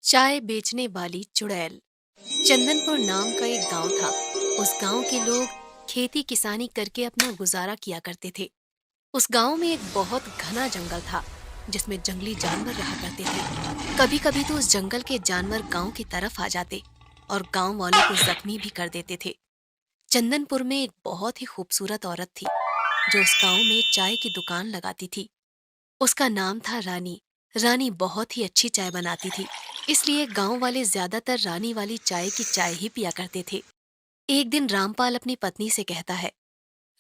चाय बेचने वाली चुड़ैल। चंदनपुर नाम का एक गांव था। उस गांव के लोग खेती किसानी करके अपना गुजारा किया करते थे। उस गांव में एक बहुत घना जंगल था जिसमें जंगली जानवर रहा करते थे। कभी कभी तो उस जंगल के जानवर गांव की तरफ आ जाते और गांव वालों को जख्मी भी कर देते थे। चंदनपुर में एक बहुत ही खूबसूरत औरत थी जो उस गांव में चाय की दुकान लगाती थी। उसका नाम था रानी। रानी बहुत ही अच्छी चाय बनाती थी, इसलिए गांव वाले ज्यादातर रानी वाली चाय की चाय ही पिया करते थे। एक दिन रामपाल अपनी पत्नी से कहता है,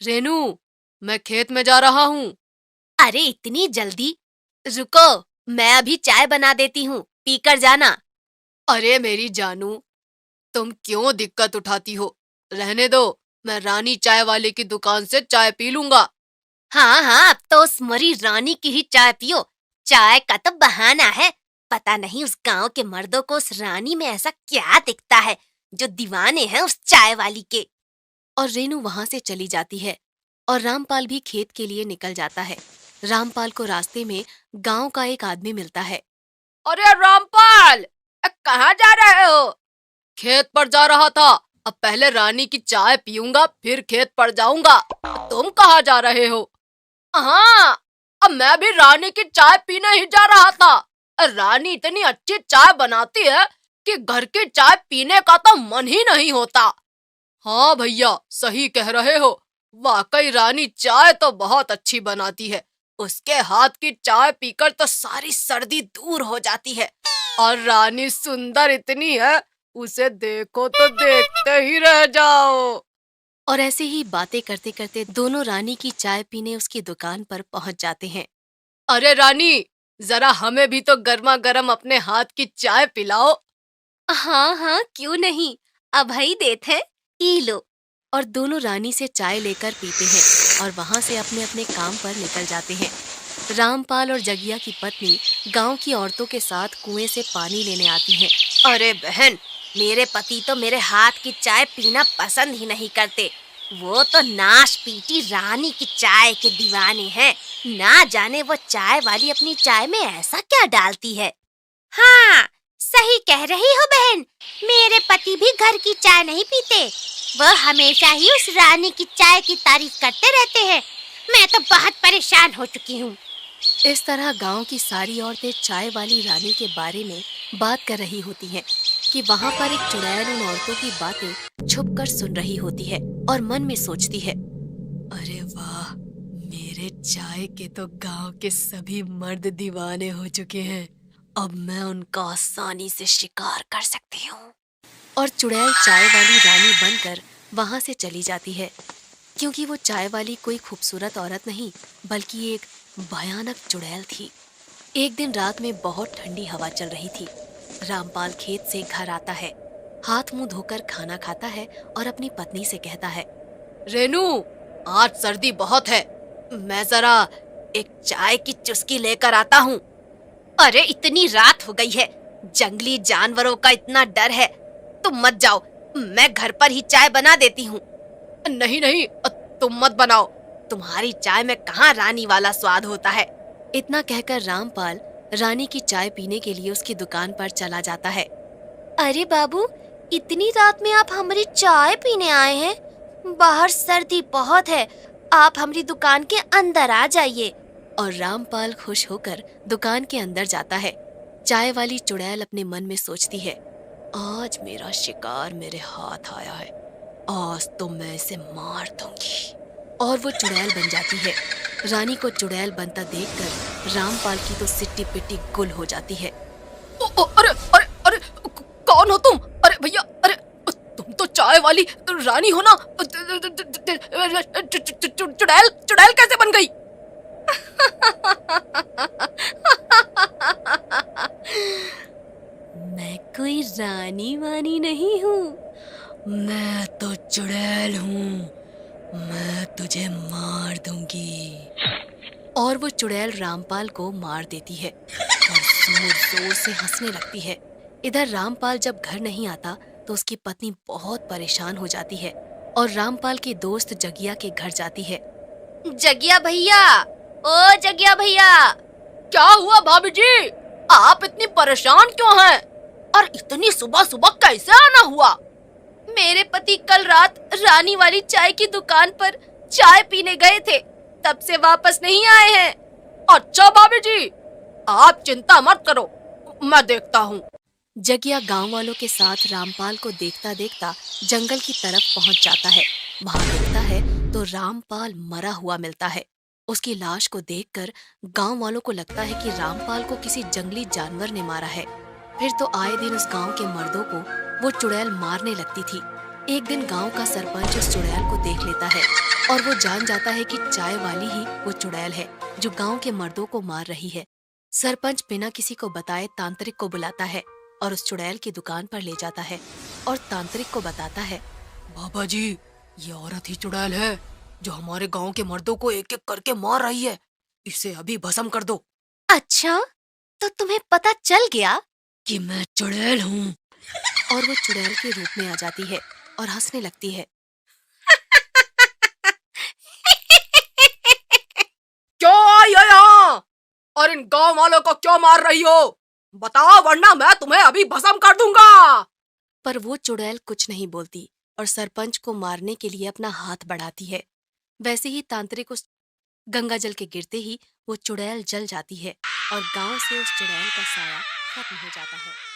रेनू, मैं खेत में जा रहा हूँ। अरे इतनी जल्दी? रुको, मैं अभी चाय बना देती हूँ, पीकर जाना। अरे मेरी जानू, तुम क्यों दिक्कत उठाती हो? रहने दो, मैं रानी चाय वाले की दुकान से चाय पी लूंगा। हाँ हाँ, अब तो उस मरी रानी की ही चाय पियो। चाय का तो बहाना है। पता नहीं उस गांव के मर्दों को उस रानी में ऐसा क्या दिखता है जो दीवाने हैं उस चाय वाली के। और रेनू वहां से चली जाती है और रामपाल भी खेत के लिए निकल जाता है। रामपाल को रास्ते में गांव का एक आदमी मिलता है। अरे रामपाल, कहाँ जा रहे हो? खेत पर जा रहा था। अब पहले रानी की चाय पीऊंगा फिर खेत पर जाऊंगा। तुम कहाँ जा रहे हो? हाँ, अब मैं भी रानी की चाय पीने ही जा रहा था। रानी इतनी अच्छी चाय बनाती है कि घर की चाय पीने का तो मन ही नहीं होता। हाँ भैया, सही कह रहे हो। वाकई रानी चाय तो बहुत अच्छी बनाती है। उसके हाथ की चाय पीकर तो सारी सर्दी दूर हो जाती है। और रानी सुंदर इतनी है, उसे देखो तो देखते ही रह जाओ। और ऐसे ही बातें करते करते दोनों रानी की चाय पीने उसकी दुकान पर पहुंच जाते हैं। अरे रानी, जरा हमें भी तो गर्मा गर्म अपने हाथ की चाय पिलाओ। हाँ हाँ, क्यों नहीं, अब ही देते हैं, पी लो। और दोनों रानी से चाय लेकर पीते हैं और वहां से अपने अपने काम पर निकल जाते हैं। रामपाल और जगिया की पत्नी गांव की औरतों के साथ कुएं से पानी लेने आती हैं। अरे बहन, मेरे पति तो मेरे हाथ की चाय पीना पसंद ही नहीं करते। वो तो नाश पीटी रानी की चाय के दीवाने हैं। ना जाने वो चाय वाली अपनी चाय में ऐसा क्या डालती है। हाँ, सही कह रही हो बहन। मेरे पति भी घर की चाय नहीं पीते। वो हमेशा ही उस रानी की चाय की तारीफ करते रहते हैं। मैं तो बहुत परेशान हो चुकी हूँ। इस तरह गांव की सारी औरतें चाय वाली रानी के बारे में बात कर रही होती हैं कि वहां पर एक चुड़ैल उन औरतों की बातें छुपकर सुन रही होती है और मन में सोचती है, अरे वाह, मेरे चाय के तो गांव के सभी मर्द दीवाने हो चुके हैं। अब मैं उनका आसानी से शिकार कर सकती हूँ। और चुड़ैल चाय वाली रानी बनकर वहां से चली जाती है, क्योंकि वो चाय वाली कोई खूबसूरत औरत नहीं बल्कि एक भयानक चुड़ैल थी। एक दिन रात में बहुत ठंडी हवा चल रही थी। रामपाल खेत से घर आता है, हाथ मुंह धोकर खाना खाता है और अपनी पत्नी से कहता है, रेनू, आज सर्दी बहुत है, मैं जरा एक चाय की चुस्की लेकर आता हूँ। अरे इतनी रात हो गई है, जंगली जानवरों का इतना डर है, तुम मत जाओ, मैं घर पर ही चाय बना देती हूँ। नहीं नहीं, तुम मत बनाओ, तुम्हारी चाय में कहाँ रानी वाला स्वाद होता है। इतना कहकर रामपाल रानी की चाय पीने के लिए उसकी दुकान पर चला जाता है। अरे बाबू, इतनी रात में आप हमारी चाय पीने आए हैं? बाहर सर्दी बहुत है, आप हमारी दुकान के अंदर आ जाइए। और रामपाल खुश होकर दुकान के अंदर जाता है। चाय वाली चुड़ैल अपने मन में सोचती है, आज मेरा शिकार मेरे हाथ आया है, आज तो मैं इसे मार दूंगी। और वो चुड़ैल बन जाती है। रानी को चुड़ैल बनता देखकर रामपाल की तो सिट्टी पिट्टी गुल हो जाती है। अरे अरे अरे, कौन हो तुम? अरे भैया, अरे तुम तो चाय वाली रानी हो ना? चुड़ैल चुड़ैल कैसे बन गई? मैं कोई रानी वानी नहीं हूँ, मैं तो चुड़ैल हूँ, मैं तुझे मार दूंगी। और वो चुड़ैल रामपाल को मार देती है और जोर जोर से हंसने लगती है। इधर रामपाल जब घर नहीं आता तो उसकी पत्नी बहुत परेशान हो जाती है और रामपाल के दोस्त जगिया के घर जाती है। जगिया भैया, ओ जगिया भैया। क्या हुआ भाभी जी, आप इतनी परेशान क्यों हैं? और इतनी सुबह सुबह कैसे आना हुआ? मेरे पति कल रात रानी वाली चाय की दुकान पर चाय पीने गए थे, तब से वापस नहीं आए हैं। अच्छा भाभी जी, आप चिंता मत करो, मैं देखता हूँ। जगिया गांव वालों के साथ रामपाल को देखता देखता जंगल की तरफ पहुंच जाता है। वहां देखता है तो रामपाल मरा हुआ मिलता है। उसकी लाश को देखकर गांव वालों को लगता है कि रामपाल को किसी जंगली जानवर ने मारा है। फिर तो आए दिन उस गांव के मर्दों को वो चुड़ैल मारने लगती थी। एक दिन गांव का सरपंच उस चुड़ैल को देख लेता है और वो जान जाता है कि चाय वाली ही वो चुड़ैल है जो गांव के मर्दों को मार रही है। सरपंच बिना किसी को बताए तांत्रिक को बुलाता है और उस चुड़ैल की दुकान पर ले जाता है और तांत्रिक को बताता है, बाबा जी, ये औरत ही चुड़ैल है जो हमारे गांव के मर्दों को एक एक करके मार रही है। इसे अभी भस्म कर दो। अच्छा, तो तुम्हें पता चल गया? कि मैं चुड़ैल हूँ। और वो चुड़ैल के रूप में आ जाती है और हंसने लगती है। क्यों आई है यहाँ और इन गांव वालों को क्यों मार रही हो? बताओ, वरना मैं तुम्हें अभी भस्म कर दूंगा। पर वो चुड़ैल कुछ नहीं बोलती और सरपंच को मारने के लिए अपना हाथ बढ़ाती है। वैसे ही तांत्रिक उस गंगा जल के गिरते ही वो चुड़ैल जल जाती है और गांव से उस चुड़ैल का साया खत्म हो जाता है।